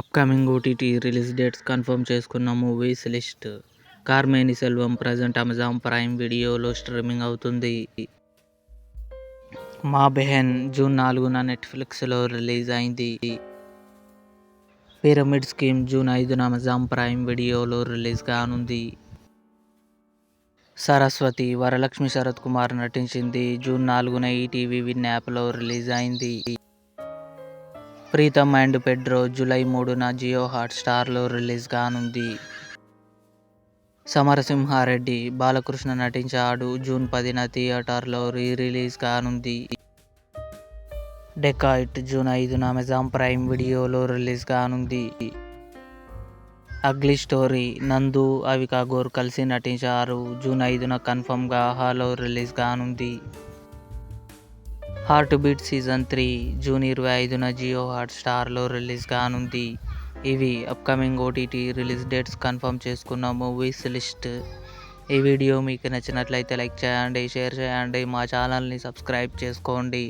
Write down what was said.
Upcoming OTT release dates confirm చేసుకున్న movies list. Karmeni Selvam present Amazon Prime వీడియోలో streaming అవుతుంది. Maa Behen June 4న నెట్ఫ్లిక్స్లో రిలీజ్ అయింది. పిరమిడ్ స్కీమ్ జూన్ 5న అమెజాన్ ప్రైమ్ వీడియోలో రిలీజ్ కానుంది. సరస్వతి వరలక్ష్మి శరత్ కుమార్ నటించింది. జూన్ 4న ఈటీవీ విన్ యాప్లో రిలీజ్ అయింది. ప్రీతం అండ్ పెడ్రో జూలై 3న జియో హాట్స్టార్లో రిలీజ్ కానుంది. సమరసింహారెడ్డి బాలకృష్ణ నటించాడు. జూన్ 10న థియేటర్లో రిలీజ్ కానుంది. డెకాయిట్ జూన్ 5న అమెజాన్ ప్రైమ్ వీడియోలో రిలీజ్ కానుంది. అగ్లీ స్టోరీ నందు, అవికా గౌర్ కలిసి నటించారు. జూన్ 5న కన్ఫర్మ్గా ఆహాలో రిలీజ్ కానుంది. హార్ట్ బీట్ సీజన్ 3 జూన్ 25న జియో హాట్స్టార్లో రిలీజ్ కానుంది. ఇవి upcoming OTT release dates confirm చేసుకున్న మూవీస్ లిస్ట్. ఈ వీడియో మీకు నచ్చినట్లయితే లైక్ చేయండి, షేర్ చేయండి, మా ఛానల్ని సబ్స్క్రైబ్ చేసుకోండి.